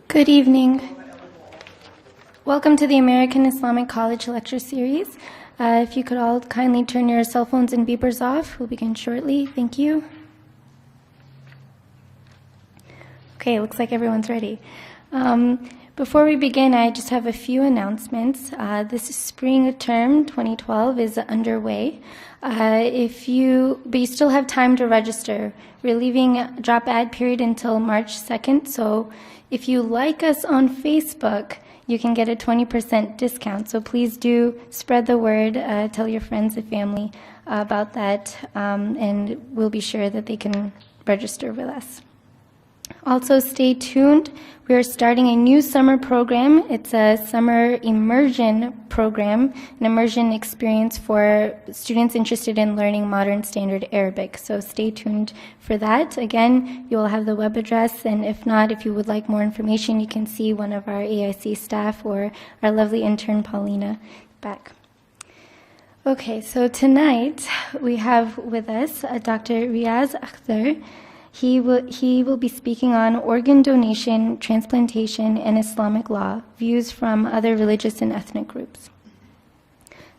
Good evening. Welcome to the American Islamic College Lecture Series. If you could all kindly turn your cell phones and beepers off, we'll begin shortly. Thank you. Okay, looks like everyone's ready. Before we begin, I just have a few announcements. This spring term 2012 is underway. But you still have time to register. We're leaving drop ad period until March 2nd, so if you like us on Facebook, you can get a 20% discount. So please do spread the word, tell your friends and family about that, and we'll be sure that they can register with us. Also, stay tuned. We are starting a new summer program. It's a summer immersion program, an immersion experience for students interested in learning modern standard Arabic. So stay tuned for that. Again, you will have the web address, and if not, if you would like more information, you can see one of our AIC staff or our lovely intern, Paulina, back. Okay, so tonight we have with us Dr. Riaz Akhtar. He will be speaking on organ donation, transplantation, and Islamic law, views from other religious and ethnic groups.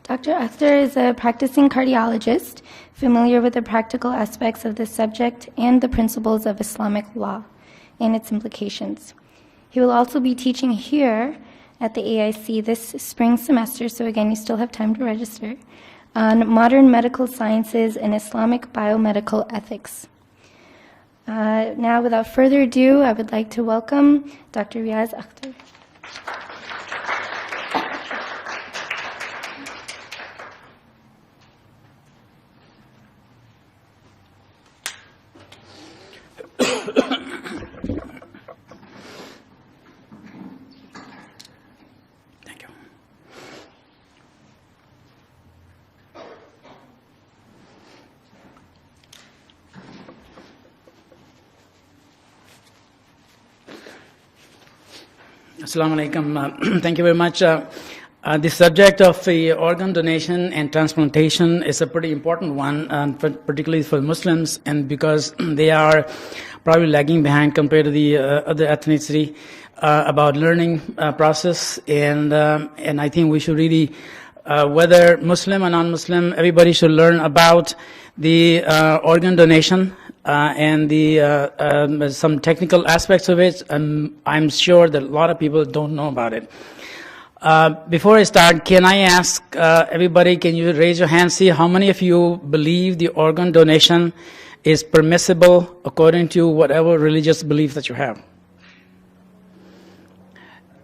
Dr. Akhtar is a practicing cardiologist, familiar with the practical aspects of this subject and the principles of Islamic law and its implications. He will also be teaching here at the AIC this spring semester, so again, you still have time to register, on modern medical sciences and Islamic biomedical ethics. Now, without further ado, I would like to welcome Dr. Riaz Akhtar. Thank you. Assalamu alaikum. Thank you very much. The subject of the organ donation and transplantation is a pretty important one, particularly for Muslims, and because they are probably lagging behind compared to the other ethnicity about learning process, and I think we should really, whether Muslim or non-Muslim, everybody should learn about the organ donation. And some technical aspects of it, I'm sure that a lot of people don't know about it. Before I start, can I ask everybody, can you raise your hand, see how many of you believe the organ donation is permissible according to whatever religious belief that you have?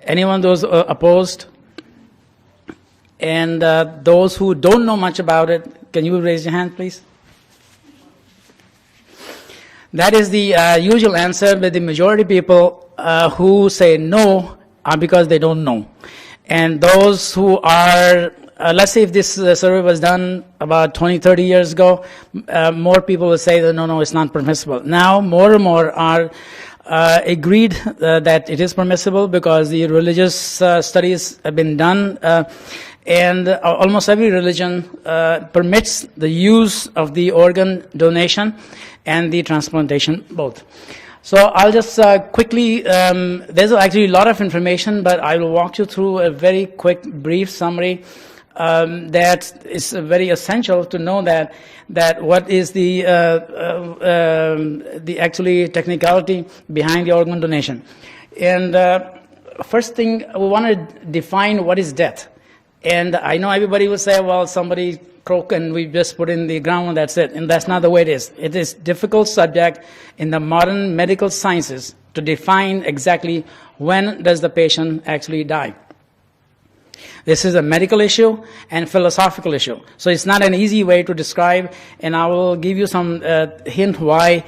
Anyone those opposed? And those who don't know much about it, can you raise your hand, please? That is the usual answer, but the majority of people who say no are because they don't know. And those who are, let's say if this survey was done about 20, 30 years ago, more people will say that no, it's not permissible. Now more and more are agreed that it is permissible because the religious studies have been done, and almost every religion permits the use of the organ donation and the transplantation both. So I'll just quickly, there's actually a lot of information, but I will walk you through a very quick, brief summary that is very essential to know that what is the actually technicality behind the organ donation. And first thing, we want to define what is death. And I know everybody will say, well, somebody croak and we just put in the ground and that's it. And that's not the way it is. It is a difficult subject in the modern medical sciences to define exactly when does the patient actually die. This is a medical issue and philosophical issue. So it's not an easy way to describe, and I will give you some hint why.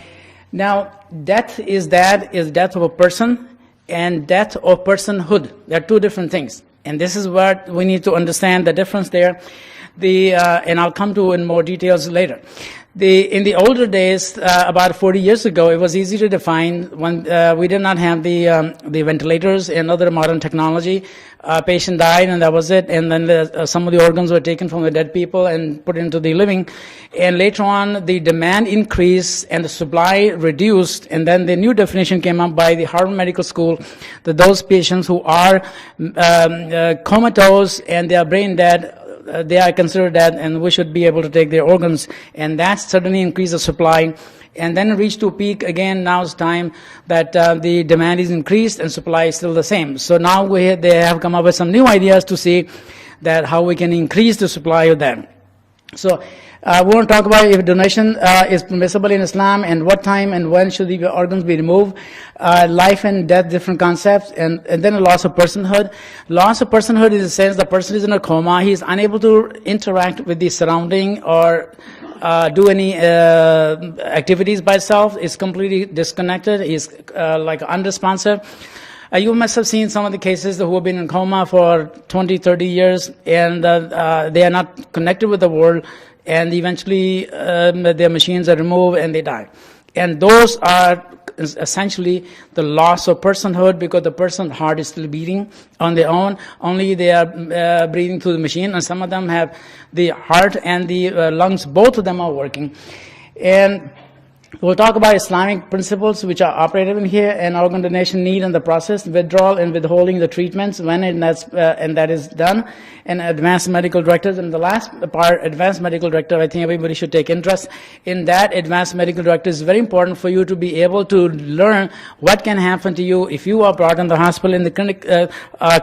Now, death is death of a person and death of personhood. They're two different things. And this is what we need to understand, the difference there. And I'll come to in more details later. In the older days, about 40 years ago, it was easy to define when we did not have the ventilators and other modern technology. Patient died and that was it, and then some of the organs were taken from the dead people and put into the living. And later on, the demand increased and the supply reduced, and then the new definition came up by the Harvard Medical School that those patients who are comatose and they are brain dead, they are considered dead, and we should be able to take their organs. And that suddenly increased the supply, and then reached to a peak again. Now it's time that the demand is increased and supply is still the same. So now they have come up with some new ideas to see that how we can increase the supply of them. So we want to talk about if donation is permissible in Islam, and what time and when should the organs be removed, life and death, different concepts, and then a loss of personhood. Loss of personhood is in the sense the person is in a coma, he is unable to interact with the surrounding or do any activities by itself, is completely disconnected, is like unresponsive. You must have seen some of the cases who have been in coma for 20, 30 years, and they are not connected with the world, and eventually their machines are removed and they die. And those are essentially the loss of personhood, because the person's heart is still beating on their own, only they are breathing through the machine, and some of them have the heart and the lungs, both of them are working. And we'll talk about Islamic principles which are operative in here, and organ donation need and the process, withdrawal and withholding the treatments when and that is done, and advanced medical directives. And the last part, advanced medical directive, I think everybody should take interest in that. Advanced medical directive is very important for you to be able to learn what can happen to you if you are brought in the hospital in the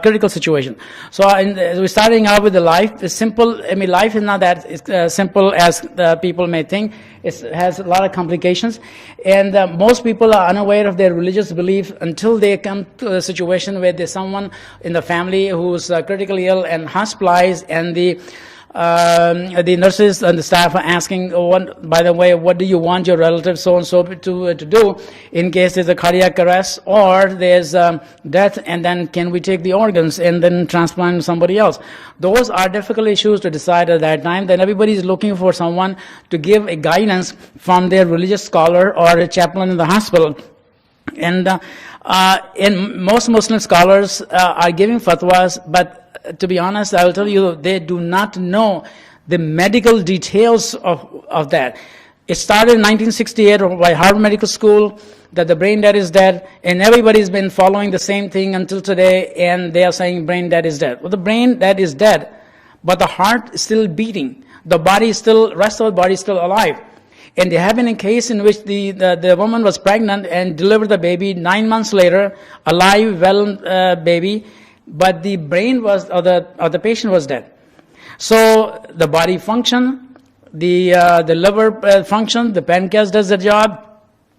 critical situation. So we're starting out with the life. It's simple. I mean, life is not that simple as people may think. It has a lot of complications, and most people are unaware of their religious belief until they come to a situation where there's someone in the family who's critically ill and hospitalized, and the nurses and the staff are asking, oh, by the way, what do you want your relative so-and-so to do in case there's a cardiac arrest or there's death, and then can we take the organs and then transplant somebody else? Those are difficult issues to decide at that time. Then everybody is looking for someone to give a guidance from their religious scholar or a chaplain in the hospital. And most Muslim scholars are giving fatwas, but to be honest, I will tell you, they do not know the medical details of that. It started in 1968 by Harvard Medical School that the brain dead is dead, and everybody's been following the same thing until today, and they are saying brain dead is dead. Well, the brain dead is dead, but the heart is still beating. The body is still, rest of the body is still alive. And there have been a case in which the woman was pregnant and delivered the baby 9 months later, alive, well baby, but the brain was, or the patient was dead. So the body function, the liver function, the pancreas does the job,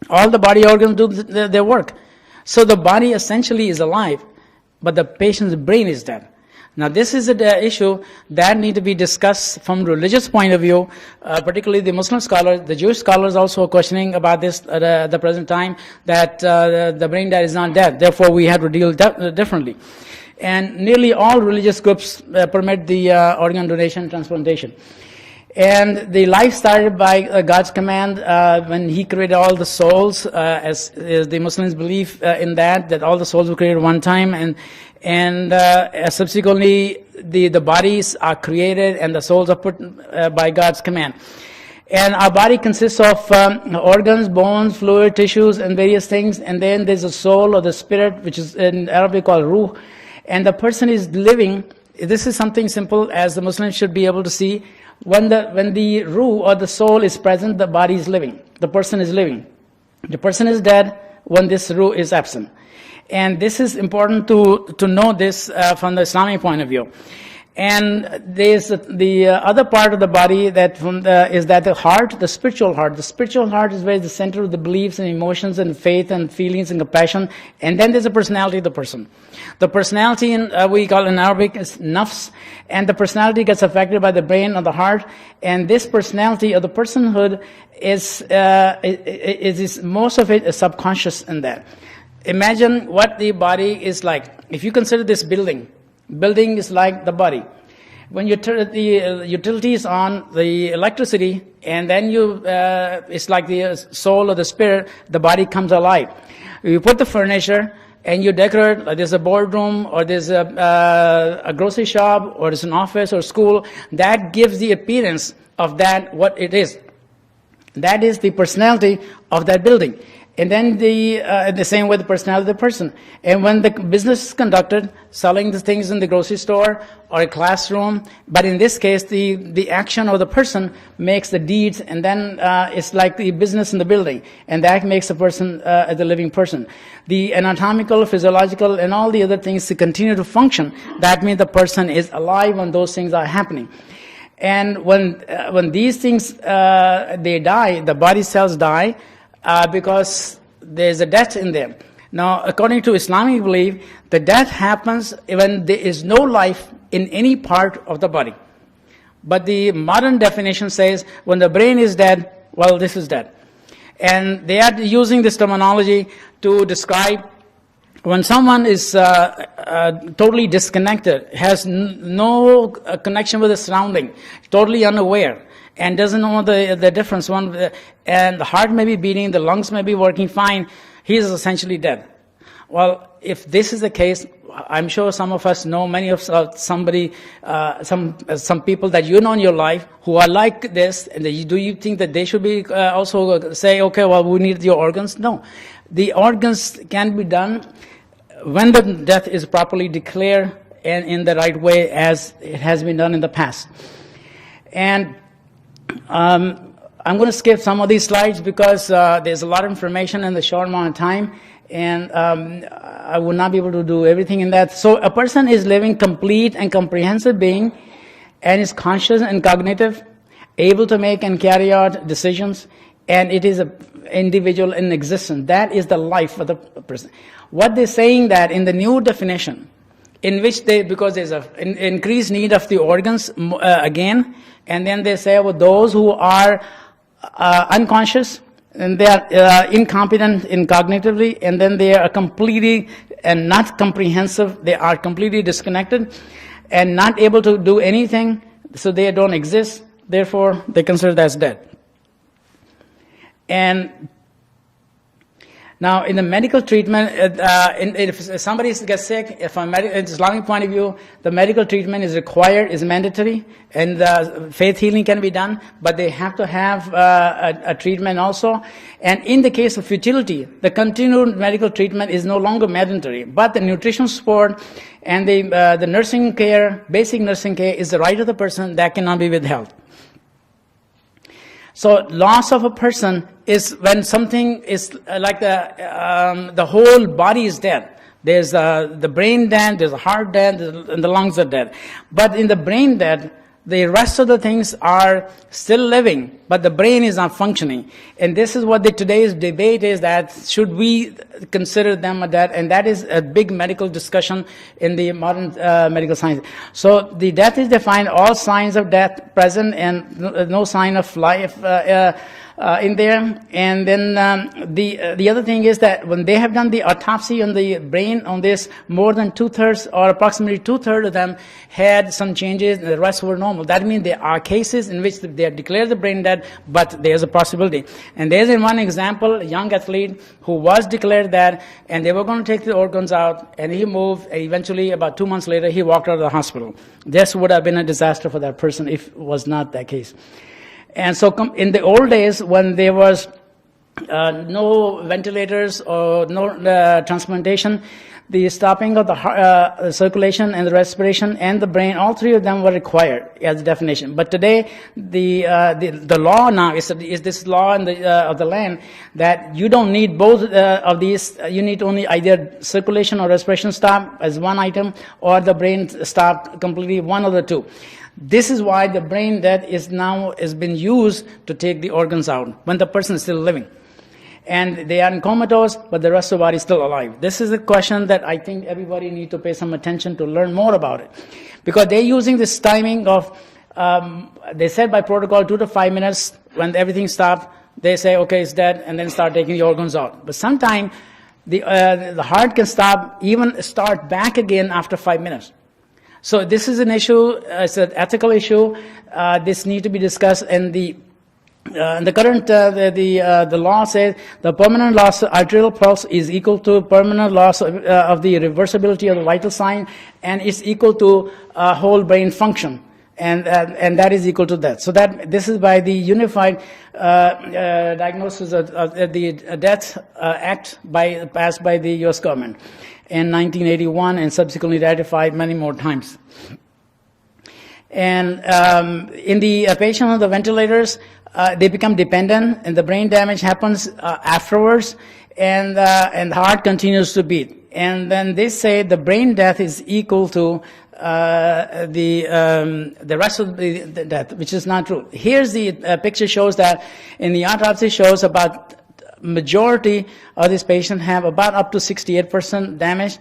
all the body organs do their work. So the body essentially is alive, but the patient's brain is dead. Now this is an issue that need to be discussed from religious point of view, particularly the Muslim scholars. The Jewish scholars also are questioning about this at the present time, that the brain dead is not dead, therefore we have to deal differently. And nearly all religious groups permit the organ donation transplantation. And the life started by God's command when He created all the souls, as the Muslims believe in that all the souls were created one time, and subsequently the bodies are created and the souls are put by God's command. And our body consists of organs, bones, fluid, tissues, and various things. And then there's a soul or the spirit, which is in Arabic called ruh. And the person is living. This is something simple as the Muslims should be able to see. When the ruh or the soul is present, the body is living. The person is living. The person is dead when this ruh is absent. And this is important to know this from the Islamic point of view. And there's the other part of the body that is that the heart, the spiritual heart. The spiritual heart is where the center of the beliefs and emotions and faith and feelings and compassion. And then there's the personality of the person. The personality we call in Arabic is nafs, and the personality gets affected by the brain or the heart. And this personality or the personhood is most of it is subconscious in that. Imagine what the body is like. If you consider this building is like the body. When you turn the utilities on, the electricity, and then it's like the soul or the spirit, the body comes alive. You put the furniture and you decorate, like there's a boardroom, or there's a grocery shop, or there's an office or school, that gives the appearance of that, what it is. That is the personality of that building. And then the same with the personality of the person. And when the business is conducted, selling the things in the grocery store or a classroom, but in this case, the action of the person makes the deeds, and then it's like the business in the building, and that makes a person the living person. The anatomical, physiological, and all the other things to continue to function, that means the person is alive when those things are happening. And when these things, they die, the body cells die, because there's a death in them. Now, according to Islamic belief, the death happens when there is no life in any part of the body. But the modern definition says when the brain is dead, well, this is dead. And they are using this terminology to describe when someone is totally disconnected, has no connection with the surrounding, totally unaware, and doesn't know the difference. And the heart may be beating, the lungs may be working fine, he is essentially dead. Well, if this is the case, I'm sure some of us know many of some people that you know in your life who are like this. And do you think that they should be also say, okay, well, we need your organs? No. The organs can be done when the death is properly declared and in the right way as it has been done in the past. And I'm going to skip some of these slides because there's a lot of information in the short amount of time, and I would not be able to do everything in that. So a person is living complete and comprehensive being, and is conscious and cognitive, able to make and carry out decisions, and it is an individual in existence. That is the life of the person. What they're saying that in the new definition, in which because there's an increased need of the organs again, and then they say, well, those who are unconscious, and they are incompetent cognitively, and then they are completely and not comprehensive, they are completely disconnected and not able to do anything, so they don't exist, therefore they consider that as dead. And now, in the medical treatment, if somebody gets sick, from an Islamic point of view, the medical treatment is required, is mandatory, and faith healing can be done, but they have to have a treatment also. And in the case of fertility, the continued medical treatment is no longer mandatory, but the nutritional support and the nursing care, basic nursing care, is the right of the person that cannot be withheld. So loss of a person is when something is like the whole body is dead. There's the brain dead, there's the heart dead, and the lungs are dead. But in the brain dead, the rest of the things are still living, but the brain is not functioning. And this is what today's debate is, that should we consider them dead? And that is a big medical discussion in the modern medical science. So the death is defined, all signs of death present and no sign of life in there. And then the other thing is that when they have done the autopsy on the brain on this, more than 2/3 or approximately 2/3 of them had some changes, and the rest were normal. That means there are cases in which they are declared the brain dead, but there's a possibility. And there's one example, a young athlete who was declared that, and they were going to take the organs out, and he moved, and eventually about 2 months later, he walked out of the hospital. This would have been a disaster for that person if it was not that case. And so in the old days, when there was no ventilators or no transplantation, the stopping of the circulation and the respiration and the brain, all three of them were required as a definition. But today, the law now is this law in of the land that you don't need both of these. You need only either circulation or respiration stop as one item, or the brain stop completely, one of the two. This is why the brain death is been used to take the organs out when the person is still living. And they are in comatose, but the rest of the body is still alive. This is a question that I think everybody needs to pay some attention to learn more about it. Because they're using this timing of, they said by protocol 2 to 5 minutes, when everything stops, they say, okay, it's dead, and then start taking the organs out. But sometimes the heart can start back again after 5 minutes. So this is an issue, it's an ethical issue. This needs to be discussed, and the current the law says the permanent loss of arterial pulse is equal to permanent loss of the reversibility of the vital sign, and it's equal to whole brain function, and that is equal to that. So that this is by the Unified Diagnosis of the Death Act passed by the U.S. government in 1981, and subsequently ratified many more times. And in the patient on the ventilators, they become dependent, and the brain damage happens afterwards, and the heart continues to beat. And then they say the brain death is equal to the rest of the death, which is not true. Here's the picture shows that in the autopsy shows about majority of these patients have about up to 68% damage.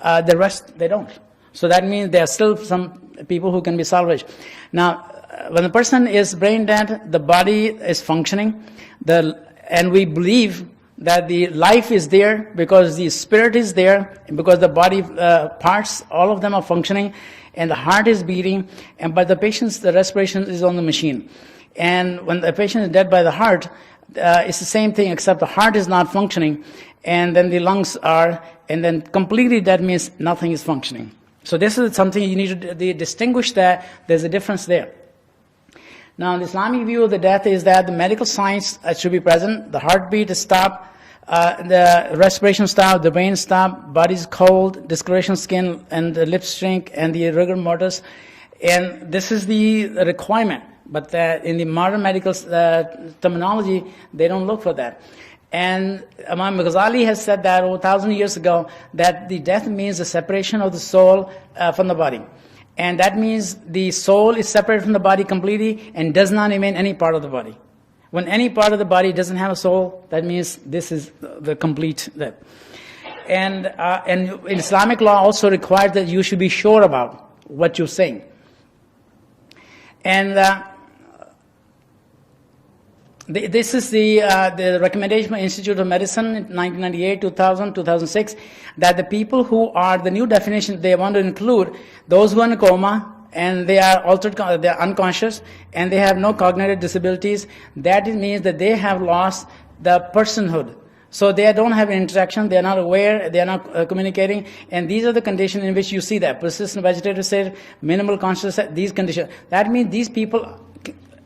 The rest, they don't. So that means there are still some people who can be salvaged. Now, when the person is brain dead, the body is functioning, and we believe that the life is there because the spirit is there, because the body parts, all of them are functioning, and the heart is beating, but the patient's the respiration is on the machine. And when the patient is dead by the heart, it's the same thing, except the heart is not functioning, and then the lungs are, and then completely dead means nothing is functioning. So this is something you need to distinguish, that there's a difference there. Now, the Islamic view of the death is that the medical signs should be present. The heartbeat is stopped, the respiration stopped, the brain stopped, body's cold, discoloration skin, and the lips shrink, and the rigor mortis. And this is the requirement. But in the modern medical terminology, they don't look for that. And Imam Ghazali has said that over 1,000 years ago, that the death means the separation of the soul from the body. And that means the soul is separated from the body completely and does not remain any part of the body. When any part of the body doesn't have a soul, that means this is the complete death. And in Islamic law also requires that you should be sure about what you're saying. And this is the recommendation by Institute of Medicine in 1998, 2000, 2006, that the people who are, the new definition they want to include, those who are in coma, and they are altered, they are unconscious, and they have no cognitive disabilities. That means that they have lost the personhood. So they don't have interaction, they are not aware, they are not communicating, and these are the conditions in which you see that. Persistent vegetative state, minimal consciousness, these conditions. That means these people,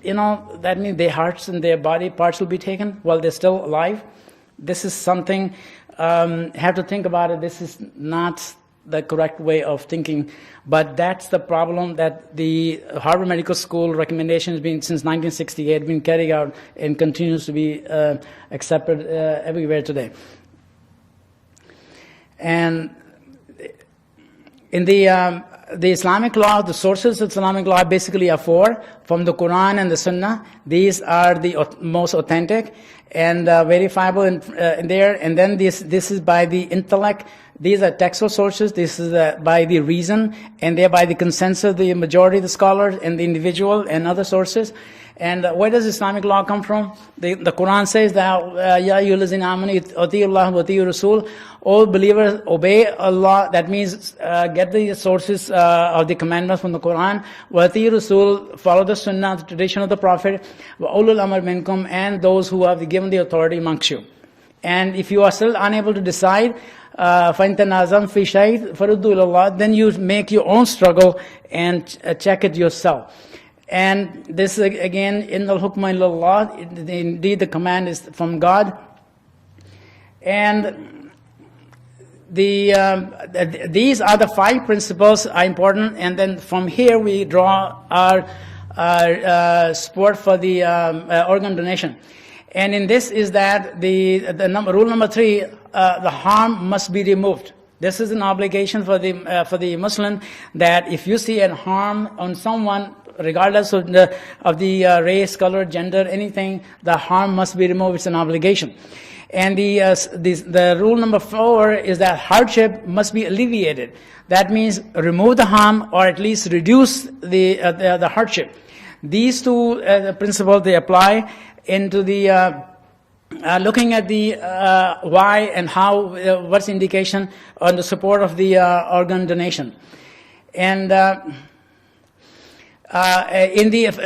that means their hearts and their body parts will be taken while they're still alive. This is something, have to think about it. This is not the correct way of thinking, but that's the problem that the Harvard Medical School recommendation has been since 1968, been carried out and continues to be accepted everywhere today. And in the Islamic law, the sources of Islamic law basically are four, from the Quran and the Sunnah. These are the most authentic and verifiable in there. And then this is by the intellect. These are textual sources. This is by the reason, and they're by the consensus of the majority of the scholars and the individual and other sources. And where does Islamic law come from? The Quran says that, Ya ayyuhallazina amanu ati'u Allah wa ati'u Rasul. All believers obey Allah. That means get the sources of the commandments from the Quran. Wa ati'u Rasul, follow the Sunnah, the tradition of the Prophet. Wa ulul amr minkum, and those who have given the authority amongst you. And if you are still unable to decide, فَإِن تَنَازَعْتُمْ فِي شَيْءٍ فَرُدُّوهُ إِلَى اللَّهِ, then you make your own struggle and check it yourself. And this again, in the hukma illallah, indeed the command is from God. And these are the 5 principles are important, and then from here we draw our support for the organ donation. And in this is that rule number 3, the harm must be removed. This is an obligation for the Muslim, that if you see a harm on someone, regardless of the race, color, gender, anything, the harm must be removed. It's an obligation. And the rule number 4 is that hardship must be alleviated. That means remove the harm, or at least reduce the hardship. These 2 principles, they apply into the looking at the why and how, what's the indication on the support of the organ donation. And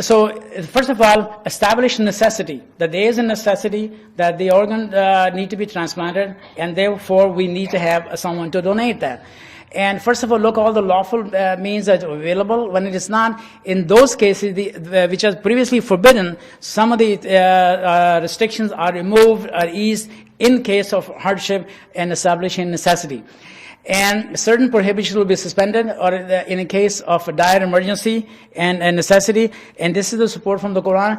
so first of all, establish necessity, that there is a necessity that the organ need to be transplanted, and therefore we need to have someone to donate that. And first of all, look all the lawful means that are available. When it is not, in those cases which are previously forbidden, some of the restrictions are removed or eased in case of hardship and establishing necessity. And certain prohibitions will be suspended or in a case of a dire emergency and necessity. And this is the support from the Quran.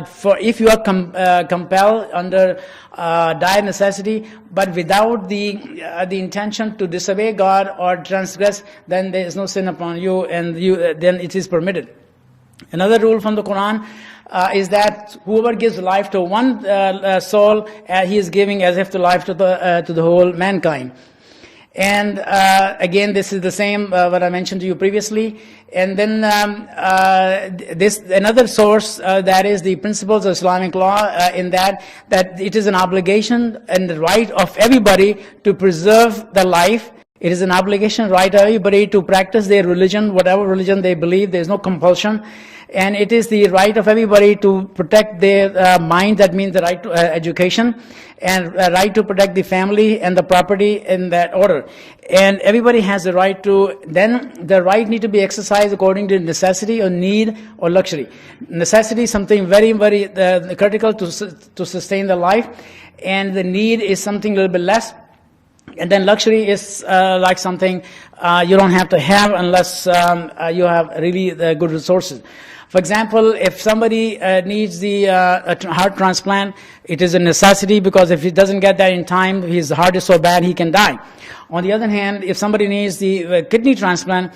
For if you are compelled under dire necessity, but without the intention to disobey God or transgress, then there is no sin upon you, and then it is permitted. Another rule from the Quran is that whoever gives life to one soul, he is giving as if to life to the whole mankind. And again, this is the same what I mentioned to you previously. And then this another source that is the principles of Islamic law in that it is an obligation and the right of everybody to preserve the life. It is an obligation, right, of everybody to practice their religion, whatever religion they believe. There is no compulsion. And it is the right of everybody to protect their mind. That means the right to education and right to protect the family and the property in that order. And everybody has the right to, then the right need to be exercised according to necessity or need or luxury. Necessity is something very, very critical to sustain the life. And the need is something a little bit less. And then luxury is like something you don't have to have unless you have really good resources. For example, if somebody needs the heart transplant, it is a necessity because if he doesn't get that in time, his heart is so bad he can die. On the other hand, if somebody needs the kidney transplant,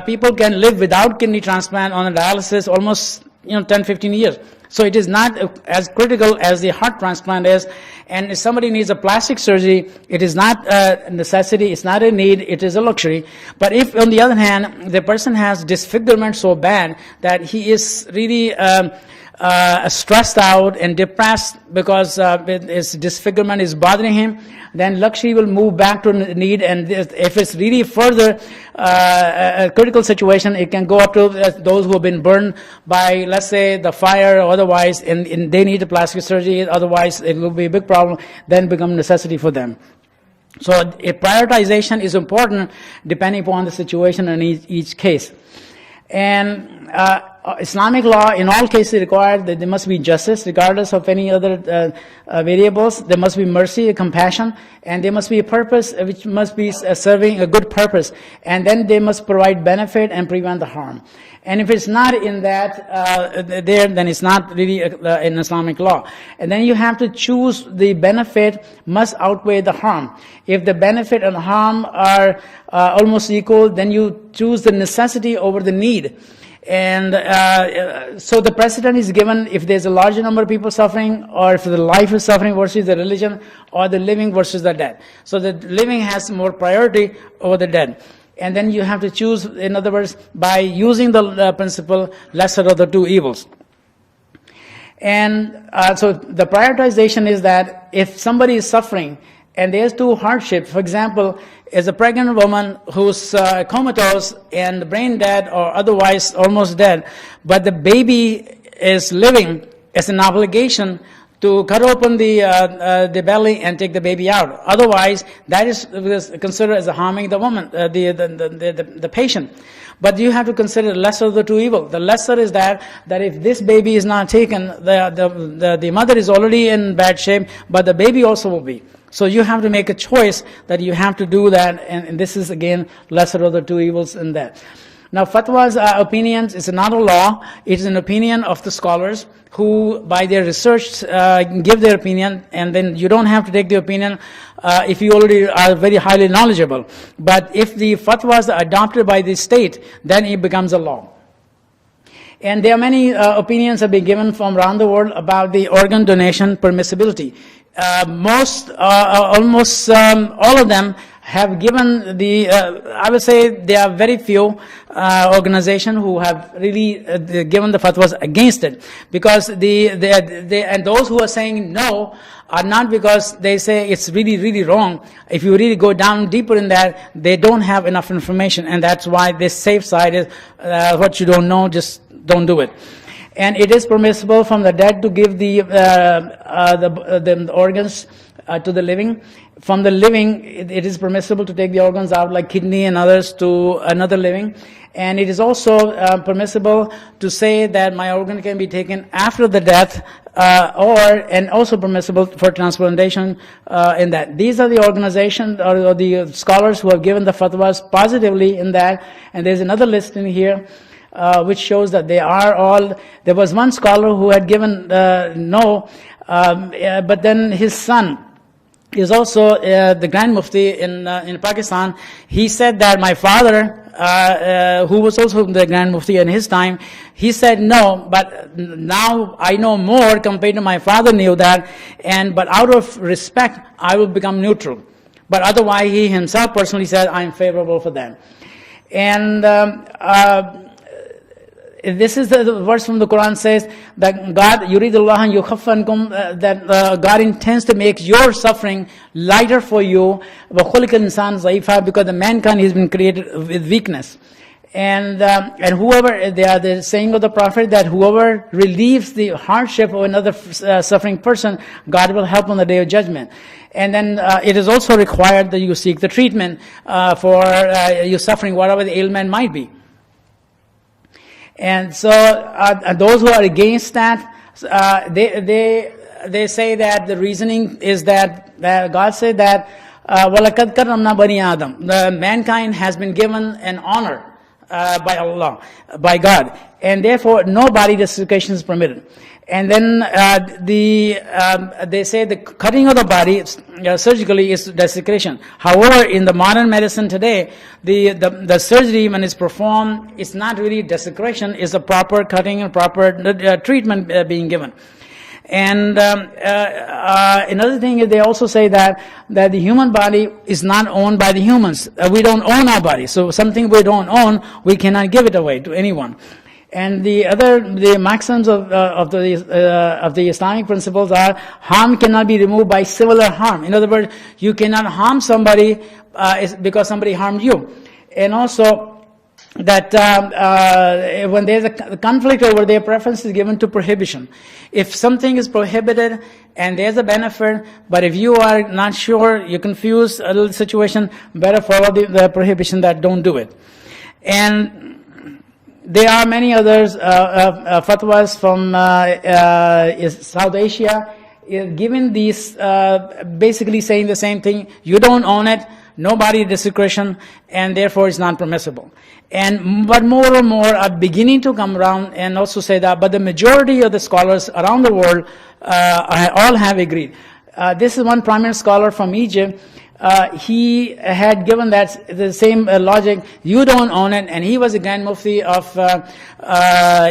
people can live without kidney transplant on a dialysis almost 10, 15 years. So it is not as critical as the heart transplant is. And if somebody needs a plastic surgery, it is not a necessity, it's not a need, it is a luxury. But if, on the other hand, the person has disfigurement so bad that he is really stressed out and depressed because his disfigurement is bothering him, then luxury will move back to need. And if it's really further a critical situation, it can go up to those who have been burned by, let's say, the fire or otherwise, and they need a plastic surgery, otherwise it will be a big problem, then become necessity for them. So a prioritization is important depending upon the situation in each case. And Islamic law in all cases requires that there must be justice regardless of any other variables. There must be mercy, compassion, and there must be a purpose which must be serving a good purpose. And then they must provide benefit and prevent the harm. And if it's not in that then it's not really in Islamic law. And then you have to choose the benefit must outweigh the harm. If the benefit and harm are almost equal, then you choose the necessity over the need. And so the precedent is given if there's a larger number of people suffering, or if the life is suffering versus the religion, or the living versus the dead. So the living has more priority over the dead. And then you have to choose, in other words, by using the principle, lesser of the two evils. And so the prioritization is that if somebody is suffering and there's two hardships, for example, is a pregnant woman who's comatose and brain dead or otherwise almost dead, but the baby is living, it's an obligation to cut open the belly and take the baby out. Otherwise, that is considered as harming the woman, the patient. But you have to consider the lesser of the two evils. The lesser is that if this baby is not taken, the mother is already in bad shape, but the baby also will be. So you have to make a choice that you have to do that, and this is again lesser of the two evils in that. Now, fatwas are opinions. It's not a law. It is an opinion of the scholars who, by their research, give their opinion, and then you don't have to take the opinion if you already are very highly knowledgeable. But if the fatwas are adopted by the state, then it becomes a law. And there are many opinions have been given from around the world about the organ donation permissibility. Almost all of them have given the, I would say there are very few organizations who have really given the fatwas against it, because and those who are saying no are not because they say it's really, really wrong. If you really go down deeper in that, they don't have enough information, and that's why this safe side is what you don't know, just don't do it. And it is permissible from the dead to give the organs to the living. From the living, it is permissible to take the organs out, like kidney and others, to another living. And it is also permissible to say that my organ can be taken after the death, and also permissible for transplantation in that. These are the organizations or the scholars who have given the fatwas positively in that. And there's another list in here which shows that they are all. There was one scholar who had given no, but then his son is also the Grand Mufti in Pakistan. He said that my father, who was also the Grand Mufti in his time, he said no, but now I know more compared to my father knew that, but out of respect, I will become neutral. But otherwise, he himself personally said, I'm favorable for that. And this is the verse from the Quran says that God, yuridullah an yukhaffankum, that God intends to make your suffering lighter for you, because the mankind has been created with weakness. And whoever, they are the saying of the Prophet that whoever relieves the hardship of another suffering person, God will help on the Day of Judgment. And then it is also required that you seek the treatment for your suffering, whatever the ailment might be. And so those who are against that, they say that the reasoning is that God said that وَلَقَدْ كَرَّمْنَا بَنِي آدَمَ, the mankind has been given an honor by Allah, by God, and therefore no body desecration is permitted. And then they say the cutting of the body surgically is desecration. However, in the modern medicine today, the surgery when it's performed, it's not really desecration, it's a proper cutting and proper treatment being given. And another thing is they also say that the human body is not owned by the humans. We don't own our body. So something we don't own, we cannot give it away to anyone. And the maxims of the Islamic principles are harm cannot be removed by similar harm. In other words, you cannot harm somebody because somebody harmed you. And also that when there's a conflict over there, preference is given to prohibition. If something is prohibited and there's a benefit, but if you are not sure, you're confused, a little situation, better follow the prohibition that don't do it. And there are many others, fatwas from South Asia, giving these, basically saying the same thing. You don't own it, no body desecration, and therefore it's not permissible. But more and more are beginning to come around and also say that, but the majority of the scholars around the world all have agreed. This is one prominent scholar from Egypt. He had given that the same logic. You don't own it, and he was a Grand Mufti of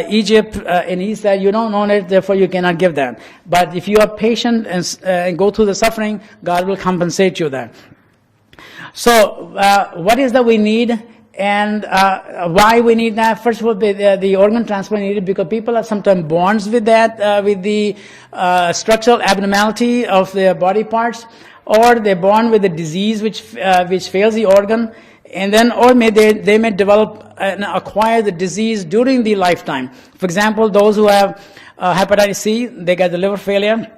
Egypt, and he said, you don't own it, therefore you cannot give that. But if you are patient and go through the suffering, God will compensate you that. So, what is that we need? And why we need that? First of all, the organ transplant needed because people are sometimes born with that, with the structural abnormality of their body parts, or they're born with a disease which fails the organ, and then they may develop and acquire the disease during the lifetime. For example, those who have hepatitis C, they get the liver failure.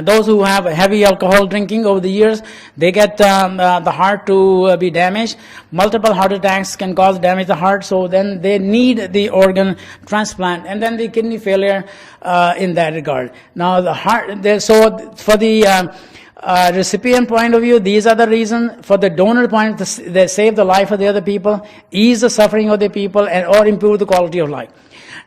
Those who have heavy alcohol drinking over the years, they get the heart to be damaged. Multiple heart attacks can cause damage to the heart, so then they need the organ transplant. And then the kidney failure in that regard. Now the heart, so for the recipient point of view, these are the reasons. For the donor point, they save the life of the other people, ease the suffering of the people, or improve the quality of life.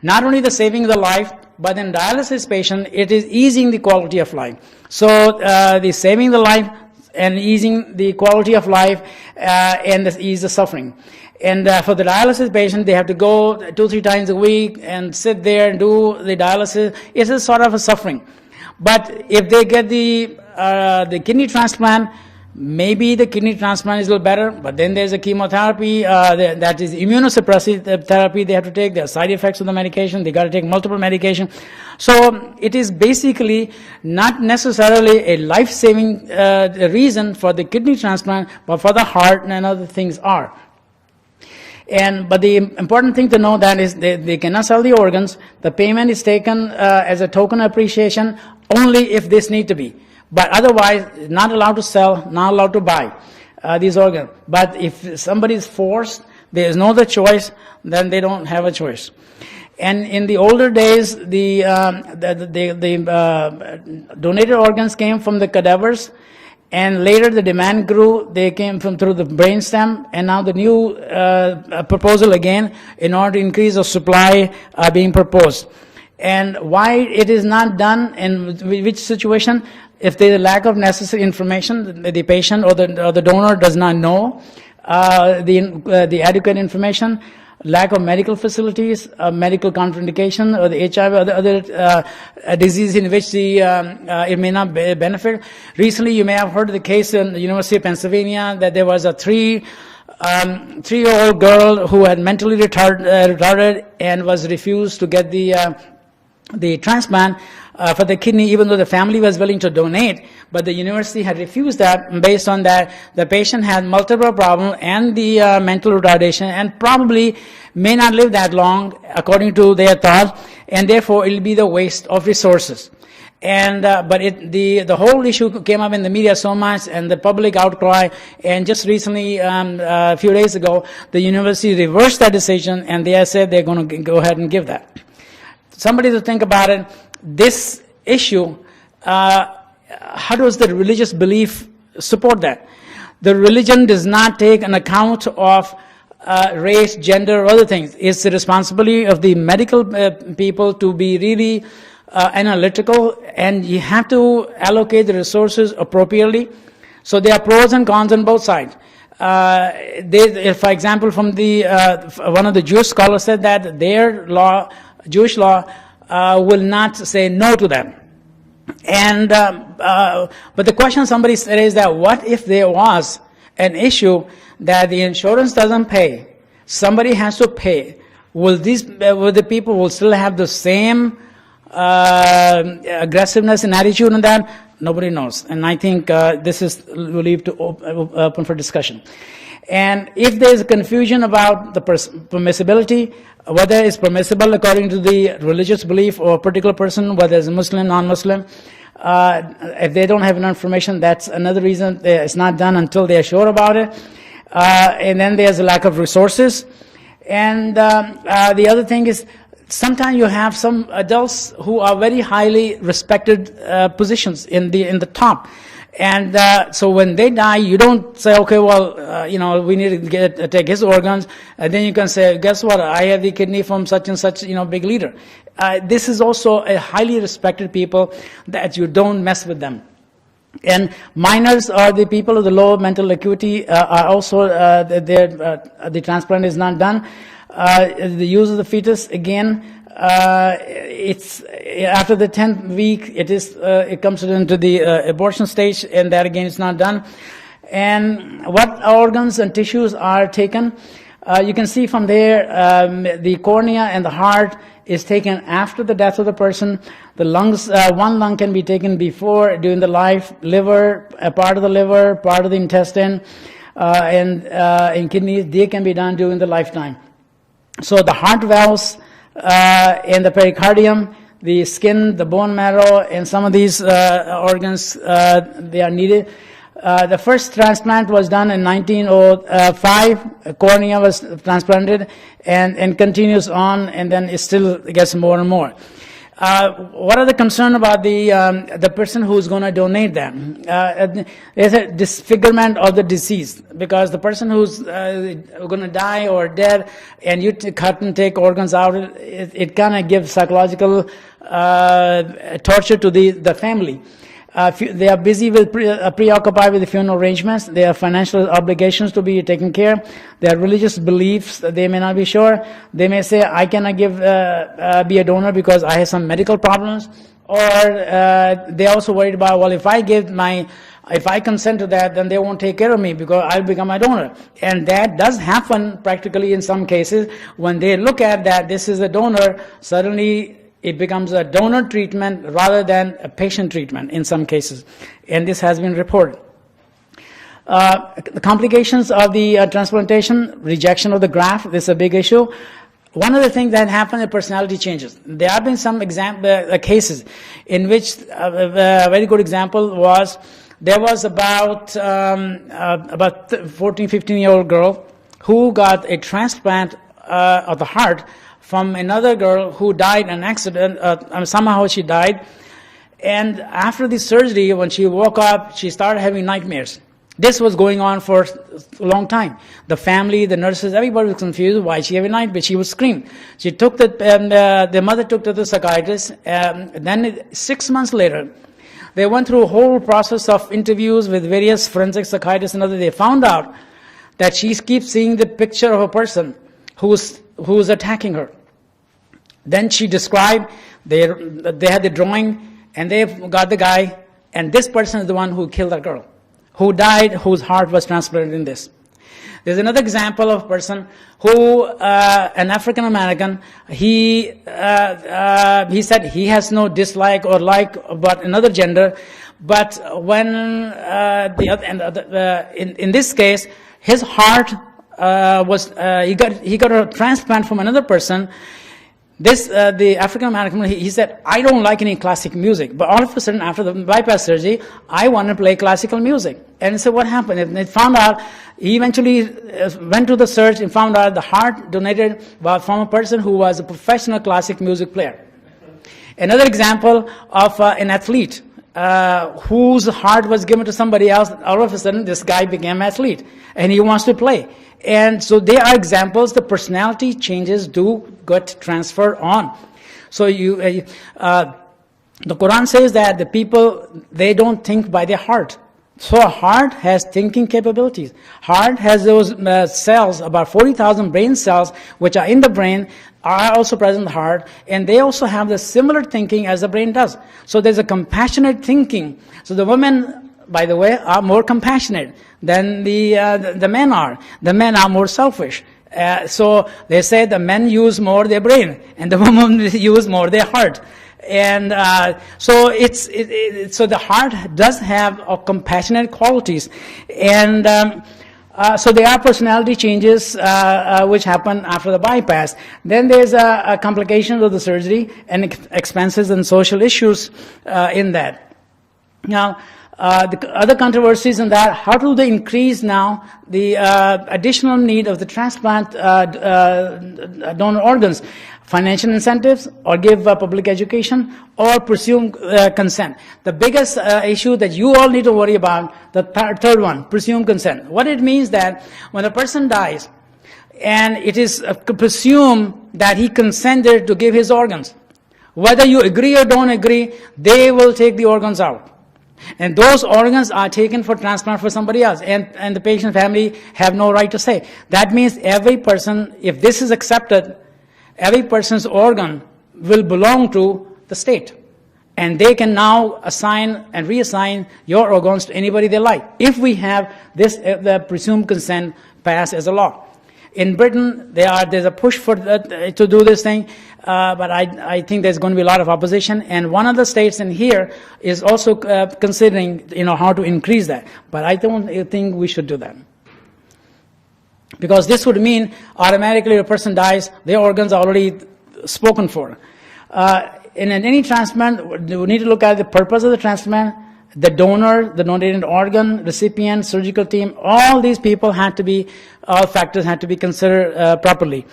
Not only the saving of the life, but in dialysis patient, it is easing the quality of life. So the saving the life and easing the quality of life and ease the suffering. And for the dialysis patient, they have to go 2-3 times a week and sit there and do the dialysis. It's a sort of a suffering. But if they get the kidney transplant, maybe the kidney transplant is a little better, but then there's a chemotherapy that is immunosuppressive therapy they have to take. There are side effects of the medication. They got to take multiple medication. So it is basically not necessarily a life-saving reason for the kidney transplant, but for the heart and other things are. But the important thing to know that is they cannot sell the organs. The payment is taken as a token of appreciation only if this need to be. But otherwise, not allowed to sell, not allowed to buy these organs. But if somebody is forced, there is no other choice, then they don't have a choice. And in the older days, the donated organs came from the cadavers, and later the demand grew. They came from through the brainstem, and now the new proposal again, in order to increase the supply, are being proposed. And why it is not done, in which situation? If there is a lack of necessary information, the patient or the donor does not know the adequate information, lack of medical facilities, medical contraindication, or the HIV, or the other disease in which it may not benefit. Recently, you may have heard of the case in the University of Pennsylvania that there was a three-year-old girl who had mentally retarded and was refused to get the transplant for the kidney, even though the family was willing to donate, but the university had refused that based on that the patient had multiple problems and the mental retardation and probably may not live that long according to their thoughts, and therefore it will be the waste of resources. And but the whole issue came up in the media so much, and the public outcry, and just recently, a few days ago, the university reversed that decision, and they said they're going to go ahead and give that. Somebody to think about it, this issue, how does the religious belief support that? The religion does not take an account of race, gender, or other things. It's the responsibility of the medical people to be really analytical, and you have to allocate the resources appropriately. So there are pros and cons on both sides. For example, from one of the Jewish scholars said that their law, Jewish law, will not say no to them. And but the question somebody said is that what if there was an issue that the insurance doesn't pay, somebody has to pay? Will the people will still have the same aggressiveness and attitude on that? Nobody knows. And I think this is we'll leave to open for discussion. And if there is confusion about the permissibility, whether it's permissible according to the religious belief of a particular person, whether it's Muslim, non-Muslim, if they don't have enough information, that's another reason it's not done until they are sure about it. And then there's a lack of resources. And the other thing is, sometimes you have some adults who are very highly respected positions in the top. And so when they die, you don't say, okay, well, we need to take his organs. And then you can say, guess what? I have the kidney from such and such, big leader. This is also a highly respected people that you don't mess with them. And minors or the people of the low mental acuity are also, the transplant is not done. The use of the fetus, again, it's after the 10th week, it comes into the abortion stage, and that again is not done. And what organs and tissues are taken, you can see from there, the cornea and the heart is taken after the death of the person. The lungs, one lung can be taken before, during the life, liver, a part of the liver, part of the intestine, and kidneys, they can be done during the lifetime. So the heart valves and the pericardium, the skin, the bone marrow, and some of these organs, they are needed. The first transplant was done in 1905. Cornea was transplanted and continues on, and then it still gets more and more. What are the concern about the person who's going to donate them? There's a disfigurement of the deceased, because the person who's going to die or dead, and you cut and take organs out, it kind of gives psychological torture to the family. They are busy with preoccupied with the funeral arrangements. They have financial obligations to be taken care. Their religious beliefs, they may not be sure. They may say, I cannot be a donor because I have some medical problems. Or they're also worried about, well, if I give my If I consent to that, then they won't take care of me because I'll become a donor. And that does happen practically in some cases. When they look at that this is a donor, suddenly it becomes a donor treatment rather than a patient treatment in some cases. And this has been reported. The complications of the transplantation, rejection of the graft, this is a big issue. One of the things that happens is personality changes. There have been some cases in which a very good example was there was about 14, 15-year-old girl who got a transplant of the heart from another girl who died in an accident. Somehow she died. And after the surgery, when she woke up, she started having nightmares. This was going on for a long time. The family, the nurses, everybody was confused. Why she having nightmare? She would scream. She took the mother took to the psychiatrist. Then 6 months later, they went through a whole process of interviews with various forensic psychiatrists and others. They found out that she keeps seeing the picture of a person who's attacking her. Then she described, they had the drawing, and they got the guy, and this person is the one who killed that girl, who died, whose heart was transplanted in this. There's another example of a person who, an African American, he said he has no dislike or like about another gender, but when in this case, his heart he got a transplant from another person. The African American, he said, I don't like any classic music, but all of a sudden after the bypass surgery, I want to play classical music. And so what happened? It found out, he eventually went to the search and found out the heart donated was from a person who was a professional classic music player. Another example of an athlete whose heart was given to somebody else, all of a sudden this guy became an athlete and he wants to play. And so there are examples, the personality changes do get transferred on. So the Quran says that the people, they don't think by their heart. So a heart has thinking capabilities. Heart has those cells, about 40,000 brain cells, which are in the brain, are also present in the heart, and they also have the similar thinking as the brain does. So there's a compassionate thinking. So the women, by the way, are more compassionate than the men are. The men are more selfish. So they say the men use more their brain, and the women use more their heart. And so so the heart does have compassionate qualities, and so there are personality changes which happen after the bypass. Then there's a complications of the surgery and expenses and social issues in that. Now, the other controversies in that, how do they increase now the additional need of the transplant donor organs? Financial incentives, or give public education, or presume consent. The biggest issue that you all need to worry about, the third one, presume consent. What it means that when a person dies, and it is presumed that he consented to give his organs, whether you agree or don't agree, they will take the organs out. And those organs are taken for transplant for somebody else, and the patient family have no right to say. That means every person, if this is accepted, every person's organ will belong to the state. And they can now assign and reassign your organs to anybody they like, if we have this the presumed consent passed as a law. In Britain, there's a push for to do this thing, but I think there's going to be a lot of opposition. And one of the states in here is also considering, how to increase that. But I don't think we should do that, because this would mean automatically a person dies, their organs are already spoken for. In any transplant, we need to look at the purpose of the transplant, the donor, the donated organ, recipient, surgical team, all these people all factors had to be considered properly.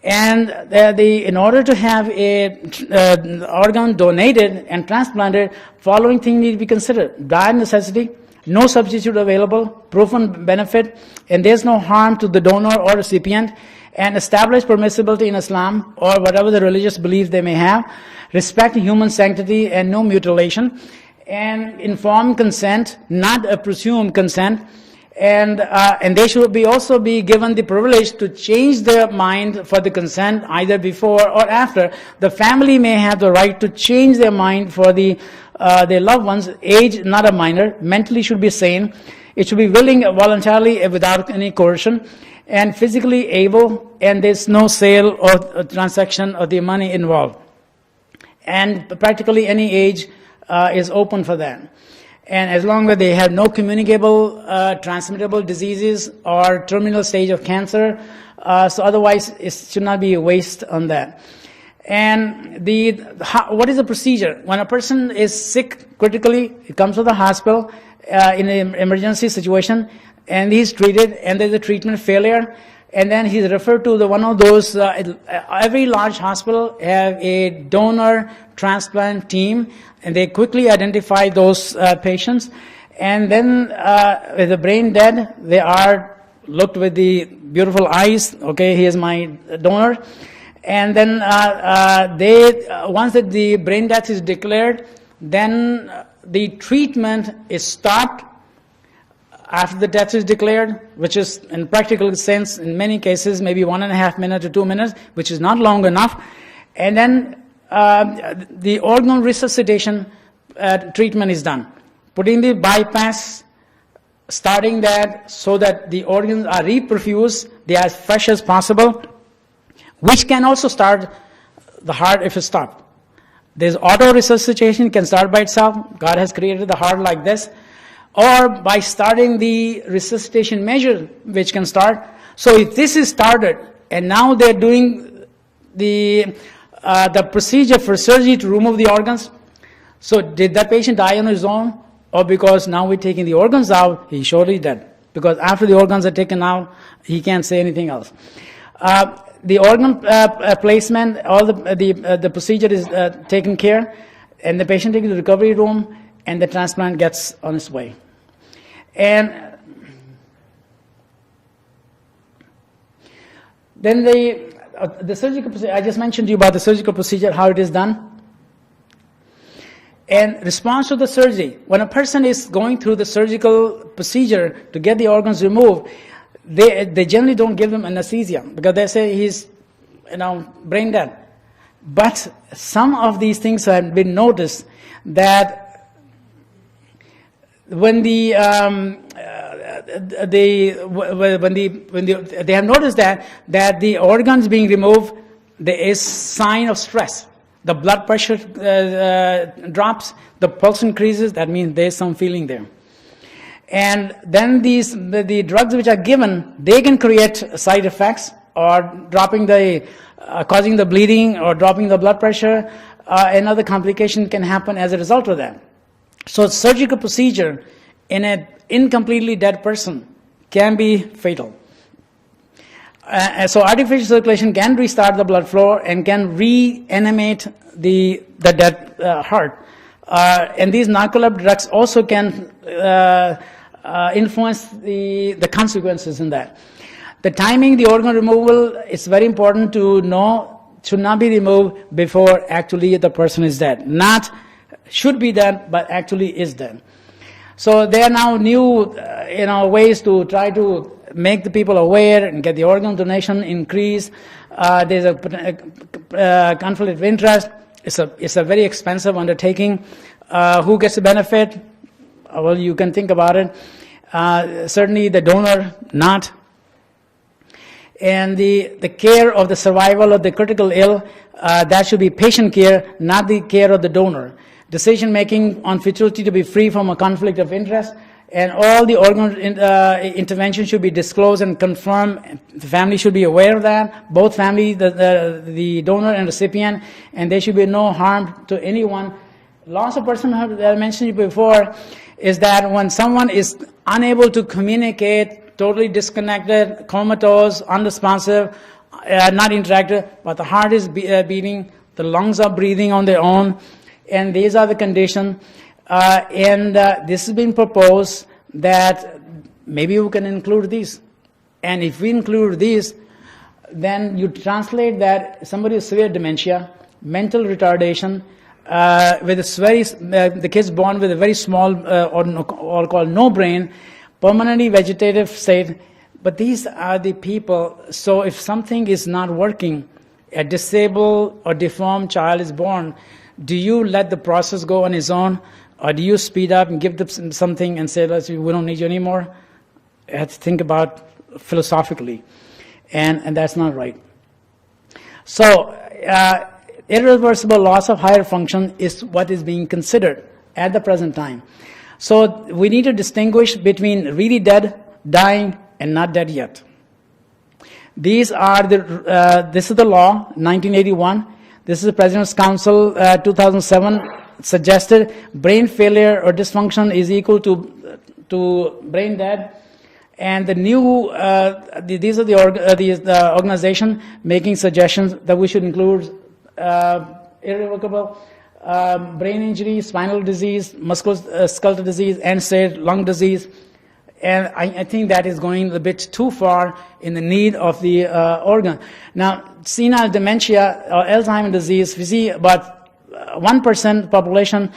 And in order to have an organ donated and transplanted, following things need to be considered: dire necessity, no substitute available, proven benefit, and there's no harm to the donor or recipient, and established permissibility in Islam or whatever the religious beliefs they may have, respect human sanctity and no mutilation, and informed consent, not a presumed consent, And they should also be given the privilege to change their mind for the consent either before or after. The family may have the right to change their mind for their loved ones. Age, not a minor, mentally should be sane. It should be willing voluntarily without any coercion, and physically able, and there's no sale or transaction of the money involved. And practically any age is open for that. And as long as they have no communicable, transmittable diseases or terminal stage of cancer, so otherwise it should not be a waste on that. And what is the procedure? When a person is sick critically, he comes to the hospital in an emergency situation, and he's treated, and there's a treatment failure, and then he's referred to one of those, every large hospital have a donor transplant team, and they quickly identify those patients. And then with the brain dead, they are looked with the beautiful eyes, okay, here's my donor. And then once that the brain death is declared, then the treatment is stopped after the death is declared, which is in practical sense, in many cases, maybe 1.5 minutes to 2 minutes, which is not long enough. And then the organ resuscitation treatment is done. Putting the bypass, starting that so that the organs are reperfused, they are as fresh as possible, which can also start the heart if it's stopped. There's auto resuscitation, can start by itself. God has created the heart like this. Or by starting the resuscitation measure, which can start. So if this is started, and now they're doing the procedure for surgery to remove the organs, so did that patient die on his own? Or because now we're taking the organs out, he's surely dead. Because after the organs are taken out, he can't say anything else. The organ placement, all the procedure is taken care, and the patient takes to the recovery room, and the transplant gets on its way. And then the surgical procedure, I just mentioned to you about the surgical procedure, how it is done. And response to the surgery, when a person is going through the surgical procedure to get the organs removed, they generally don't give them anesthesia because they say he's brain dead. But some of these things have been noticed that when they have noticed that the organs being removed, there is sign of stress. The blood pressure drops, the pulse increases. That means there is some feeling there. And then the drugs which are given, they can create side effects or causing the bleeding or dropping the blood pressure. Another complication can happen as a result of that. So surgical procedure in an incompletely dead person can be fatal. So artificial circulation can restart the blood flow and can reanimate the dead heart. And these narcoleptic drugs also can influence the consequences in that. The timing, the organ removal, is very important to know. Should not be removed before actually the person is dead. Not should be dead, but actually is dead. So there are now new, ways to try to make the people aware and get the organ donation increase. There's a conflict of interest. It's a very expensive undertaking. Who gets the benefit? Well, you can think about it. Certainly the donor, not. And the care of the survival of the critical ill, that should be patient care, not the care of the donor. Decision making on futility to be free from a conflict of interest, and all the organ intervention should be disclosed and confirmed. The family should be aware of that, both family, the donor and recipient, and there should be no harm to anyone. Loss of personhood, that I mentioned before, is that when someone is unable to communicate, totally disconnected, comatose, unresponsive, not interactive, but the heart is beating, the lungs are breathing on their own, and these are the conditions. This has been proposed that maybe we can include these. And if we include these, then you translate that somebody with severe dementia, mental retardation, with the kids born with a very small or called no brain, permanently vegetative state. But these are the people, so if something is not working, a disabled or deformed child is born, do you let the process go on its own, or do you speed up and give them something and say, we don't need you anymore? You have to think about philosophically, and that's not right. So, irreversible loss of higher function is what is being considered at the present time. So we need to distinguish between really dead, dying, and not dead yet. These are this is the law, 1981. This is the President's Council, 2007, suggested brain failure or dysfunction is equal to brain dead. And the new, these are the organization making suggestions that we should include irrevocable brain injury, spinal disease, musculoskeletal disease, end-stage lung disease. And I think that is going a bit too far in the need of the organ. Now, senile dementia or Alzheimer's disease, we see about 1% population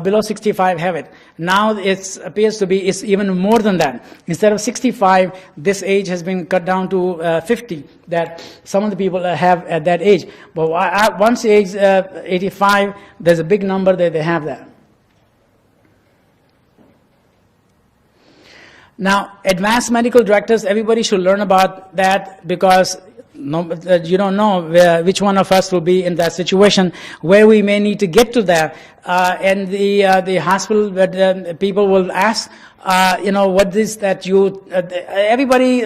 below 65 have it. Now it appears to be it's even more than that. Instead of 65, this age has been cut down to 50, that some of the people have at that age. But once age 85, there's a big number that they have that. Now, advanced medical directors, everybody should learn about that, because you don't know which one of us will be in that situation where we may need to get to that. And the hospital people will ask, what is that you, everybody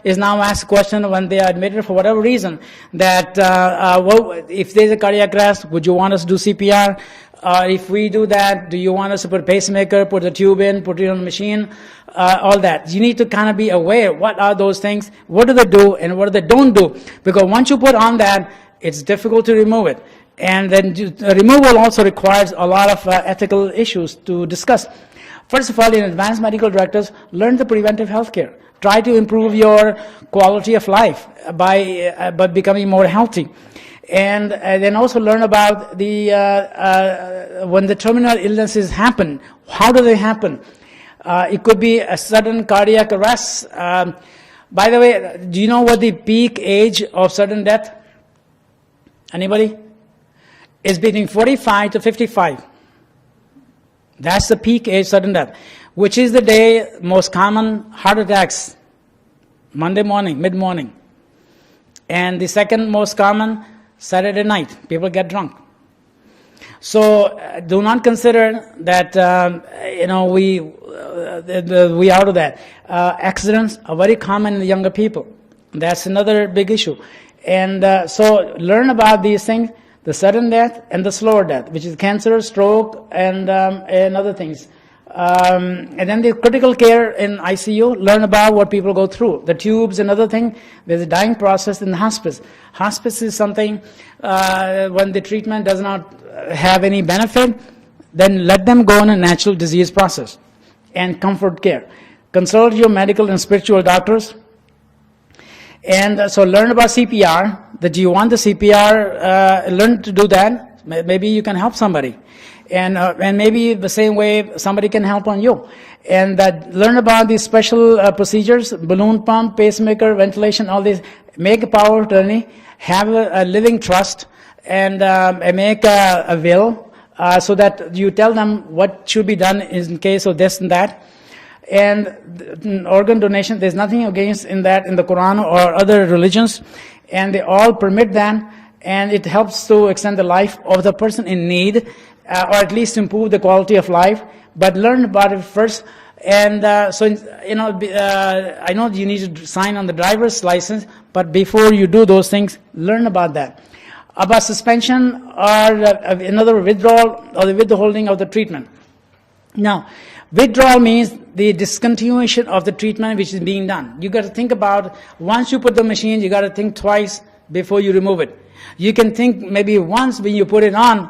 is now asked a question when they are admitted for whatever reason, that if there's a cardiac arrest, would you want us to do CPR? If we do that, do you want us to put a pacemaker, put the tube in, put it on the machine, all that. You need to kind of be aware, what are those things, what do they do, and what do they don't do. Because once you put on that, it's difficult to remove it. And then removal also requires a lot of ethical issues to discuss. First of all, in advanced medical directors, learn the preventive health care. Try to improve your quality of life by becoming more healthy. And then also learn about when the terminal illnesses happen, how do they happen? It could be a sudden cardiac arrest. By the way, do you know what the peak age of sudden death? Anybody? It's between 45 to 55. That's the peak age sudden death, which is the day most common heart attacks, Monday morning, mid-morning. And the second most common, Saturday night, people get drunk. So do not consider that, we out of that. Accidents are very common in the younger people. That's another big issue. And so learn about these things, the sudden death and the slower death, which is cancer, stroke, and other things. And then the critical care in ICU, learn about what people go through. The tubes, another thing, there's a dying process in the hospice. Hospice is something, when the treatment does not have any benefit, then let them go on a natural disease process and comfort care. Consult your medical and spiritual doctors. And so learn about CPR, that you want the CPR, learn to do that. Maybe you can help somebody. And maybe the same way somebody can help on you. And learn about these special procedures, balloon pump, pacemaker, ventilation, all these. Make a power of attorney, have a living trust, and make a will, so that you tell them what should be done in case of this and that. And organ donation, there's nothing against in that in the Quran or other religions, and they all permit that, and it helps to extend the life of the person in need, or at least improve the quality of life. But learn about it first. And I know you need to sign on the driver's license, but before you do those things, learn about that. About suspension or another withdrawal or the withholding of the treatment. Now, withdrawal means the discontinuation of the treatment which is being done. You got to think about, once you put the machine, you got to think twice before you remove it. You can think maybe once when you put it on,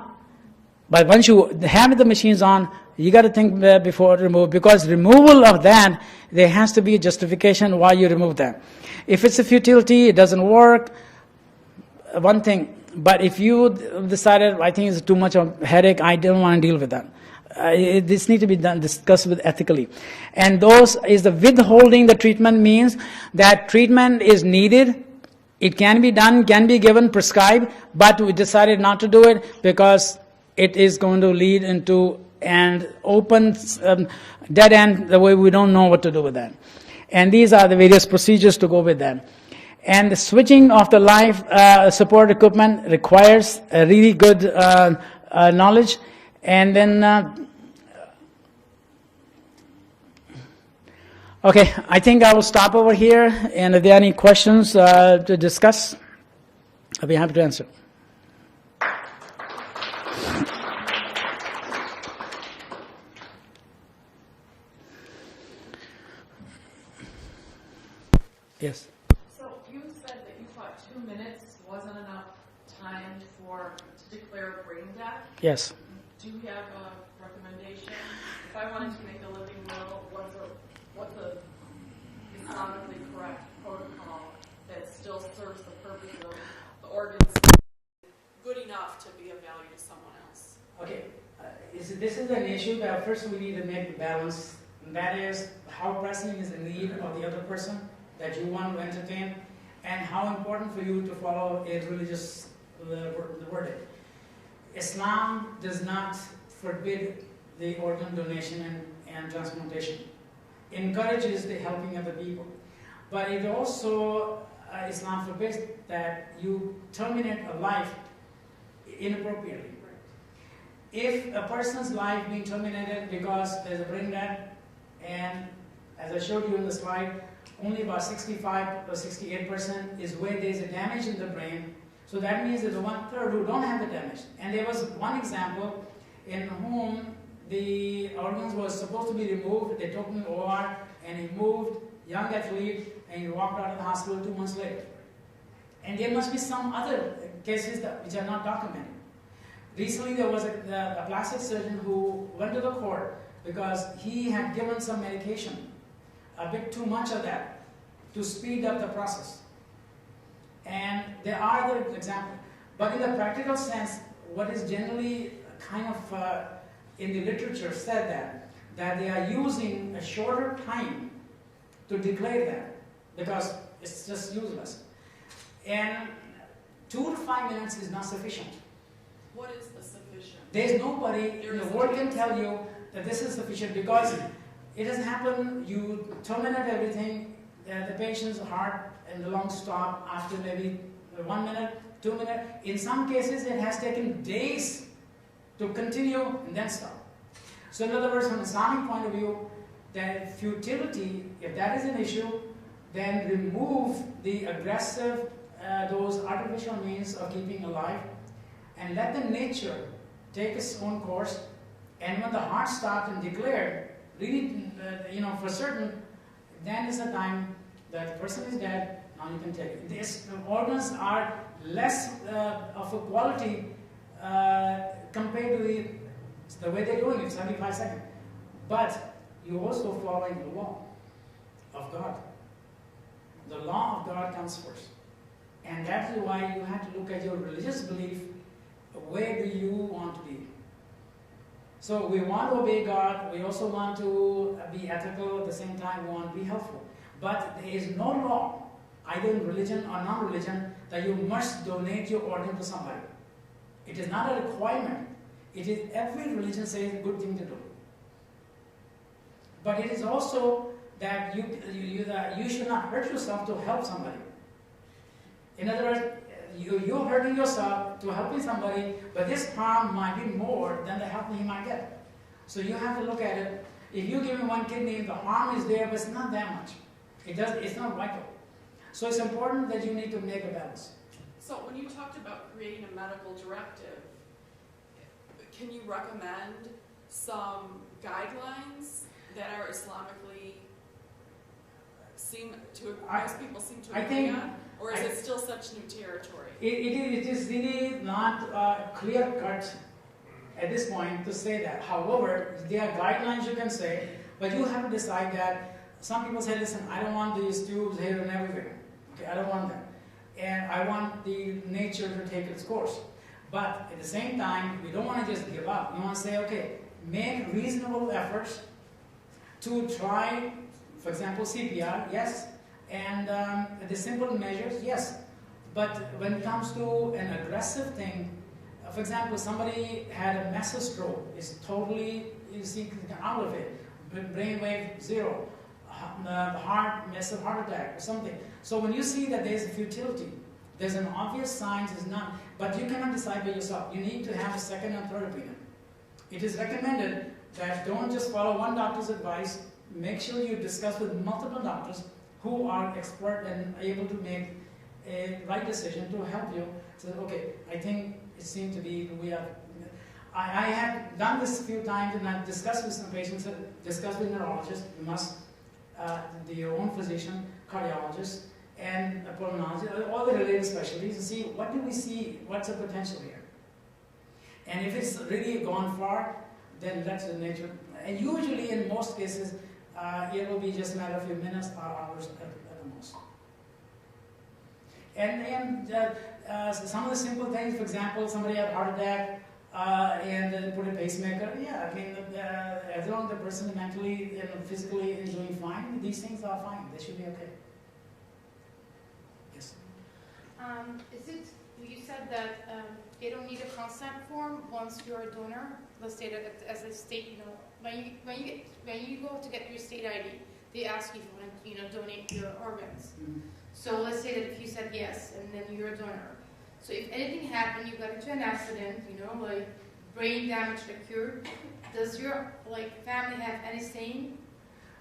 but once you have the machines on, you got to think before remove, because removal of that, there has to be a justification why you remove that. If it's a futility, it doesn't work, one thing. But if you decided, I think it's too much of a headache, I don't want to deal with that. this needs to be discussed with ethically. And those is the withholding the treatment means that treatment is needed. It can be done, can be given, prescribed, but we decided not to do it because it is going to lead into an open dead end the way we don't know what to do with that. And these are the various procedures to go with that. And the switching of the life support equipment requires a really good knowledge. And then, okay, I think I will stop over here. And if there are any questions to discuss, I'll be happy to answer. Yes. So you said that you thought 2 minutes wasn't enough time to declare brain death. Yes. Do you have a recommendation? If I wanted to make a living will, what's a Islamically correct protocol that still serves the purpose of the organs good enough to be of value to someone else? Okay. This is an issue that first we need to make the balance. And that is how pressing is the need of the other person that you want to entertain, and how important for you to follow a religious verdict. Islam does not forbid the organ donation and transplantation. Encourages the helping of the people. But it also, Islam forbids that you terminate a life inappropriately. If a person's life being terminated because there's a brain death, and as I showed you in the slide, only about 65 or 68% is where there's a damage in the brain. So that means there's 1/3 who don't have the damage. And there was one example in whom the organs was supposed to be removed. They took him to OR and he moved, young athlete, and he walked out of the hospital 2 months later. And there must be some other cases which are not documented. Recently there was a plastic surgeon who went to the court because he had given some medication, a bit too much of that, to speed up the process. And there are other examples. But in the practical sense, what is generally kind of in the literature said that they are using a shorter time to declare that because it's just useless. And 2 to 5 minutes is not sufficient. What is the sufficient? There's nobody in the world can tell you that this is sufficient because it doesn't happen. You terminate everything, the patient's heart and the lungs stop after maybe 1 minute, 2 minutes. In some cases, it has taken days to continue and then stop. So in other words, from an Islamic point of view, that futility, if that is an issue, then remove the aggressive, those artificial means of keeping alive, and let the nature take its own course. And when the heart stopped and declared, really, for certain, then is the time that the person is dead. Now you can take it. These organs are less of a quality compared to the way they're doing it, 75 seconds. But you're also following the law of God. The law of God comes first. And that is why you have to look at your religious belief. Where do you want to be? So we want to obey God. We also want to be ethical. At the same time, we want to be helpful. But there is no law, either in religion or non-religion, that you must donate your organ to somebody. It is not a requirement. It is every religion says a good thing to do. But it is also that you should not hurt yourself to help somebody. In other words, you're hurting yourself to helping somebody, but this harm might be more than the help he might get. So you have to look at it. If you give him 1 kidney, the harm is there, but it's not that much. It's not vital. So it's important that you need to make a balance. So when you talked about creating a medical directive, can you recommend some guidelines that are Islamically most people seem to agree on? Or is it still such new territory? It is really not clear cut at this point to say that. However, there are guidelines you can say, but you have to decide that. Some people say, listen, I don't want these tubes here and everywhere. Okay, I don't want them. And I want the nature to take its course. But at the same time, we don't want to just give up. We want to say, okay, make reasonable efforts to try, for example, CPR, yes, and the simple measures, yes. But when it comes to an aggressive thing, for example, somebody had a massive stroke, is totally, you see, out of it, brainwave zero, massive heart attack or something. So when you see that there's a futility, there's an obvious sign, is not, but you cannot decide by yourself. You need to have a second and third opinion. It is recommended that don't just follow one doctor's advice. Make sure you discuss with multiple doctors who are expert and able to make a right decision to help you. So, okay, I think it seemed to be we have. I have done this a few times, and I've discussed with some patients, discussed with neurologists, your own physician, cardiologist, and a pulmonologist, all the related specialties, to see what do we see, what's the potential here. And if it's really gone far, then that's the nature. And usually, in most cases, it will be just a matter of a few minutes or hours at the most. And some of the simple things, for example, somebody had a heart attack and then put a pacemaker. Yeah, I mean, as long as the person mentally and physically is doing fine, these things are fine. They should be okay. Yes. Is it? You said that they don't need a consent form once you're a donor. Let's say that as a state, when you go to get your state ID, they ask you if you want to, donate your organs. Mm-hmm. So let's say that if you said yes, and then you're a donor. So if anything happened, you got into an accident, like brain damage occurred, does your family have any saying?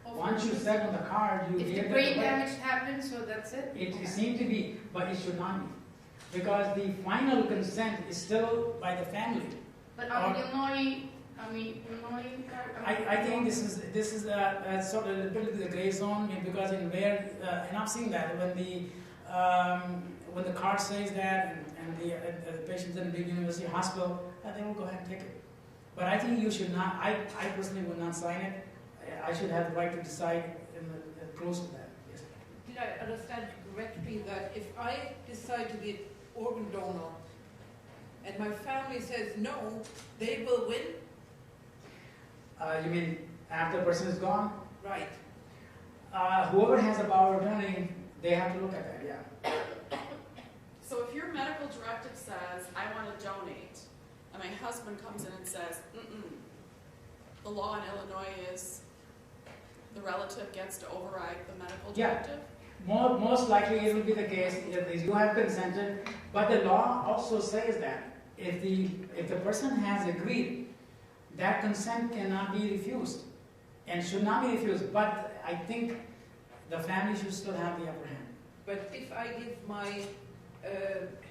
Once you said on the card, you if the brain damage happened, so that's it. It seemed to be, but it should not be, because the final consent is still by the family. But Illinois. I think this is a sort of a bit of the gray zone, because and I've seen that when the card says that and the patient's in a big university hospital, they will go ahead and take it. But I think you should not. I personally would not sign it. I should have the right to decide close to that. Yes. Did I understand correctly that if I decide to be an organ donor and my family says no, they will win? You mean after the person is gone? Right. Whoever has the power of attorney, they have to look at that, yeah. So if your medical directive says, I want to donate, and my husband comes in and says, the law in Illinois is the relative gets to override the medical directive? Yeah. Most likely it will be the case if you have consented, but the law also says that if the person has agreed, that consent cannot be refused and should not be refused. But I think the family should still have the upper hand. But if I give my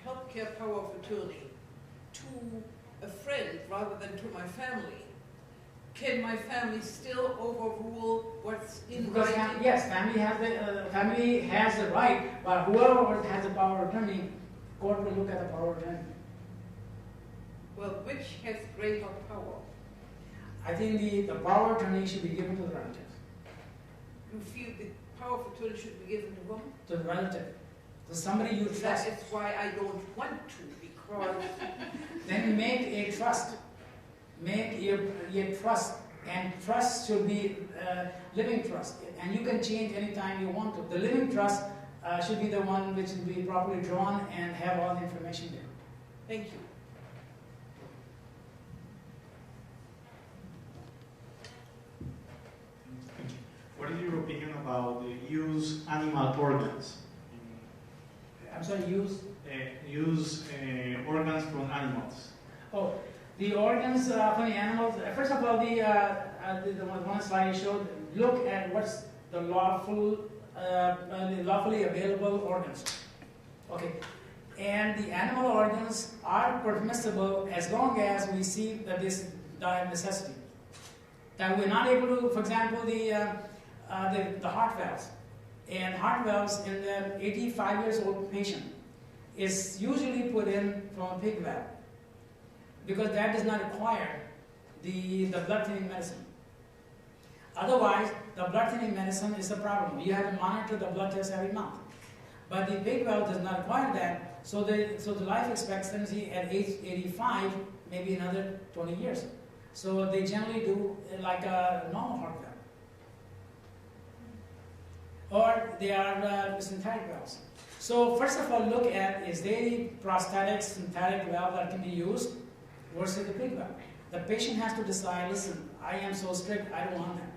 healthcare power of attorney to a friend rather than to my family, can my family still overrule what's in writing? Yes, family has the right, but whoever has the power of attorney, court will look at the power of attorney. Well, which has greater power? I think the power of attorney should be given to the relative. You feel the power of attorney should be given to whom? To the relative. To somebody you trust. That is why I don't want to, because... Then make a trust. Make a trust. And trust should be living trust. And you can change anytime you want to. The living trust should be the one which will be properly drawn and have all the information there. Thank you. What is your opinion about the use animal organs? I'm sorry, use organs from animals. Oh, the organs from the animals. First of all, the one slide you showed. Look at what's the lawfully available organs. Okay, and the animal organs are permissible as long as we see that this dire necessity. That we're not able to, for example, the heart valves. And heart valves in the 85 years old patient is usually put in from a pig valve, because that does not require the blood thinning medicine. Otherwise, the blood thinning medicine is a problem. You have to monitor the blood test every month. But the pig valve does not require that, so the life expectancy at age 85 maybe another 20 years. So they generally do like a normal heart valve. Or they are synthetic valves. So first of all, look at, is there a prosthetic synthetic valve that can be used versus the pig valve? The patient has to decide, listen, I am so strict, I don't want that.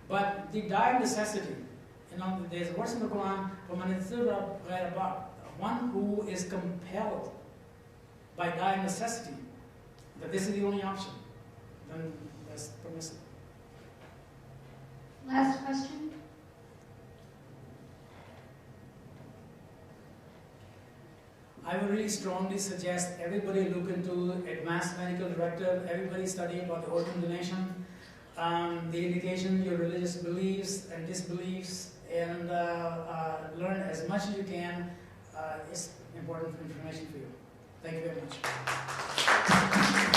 But the dire necessity, there's a verse in the Quran, one who is compelled by dire necessity, that this is the only option, then that's permissible. Last question. I would really strongly suggest everybody look into advanced medical directive, everybody study about the organ donation, the indication, your religious beliefs and disbeliefs, and learn as much as you can. It's important information for you. Thank you very much.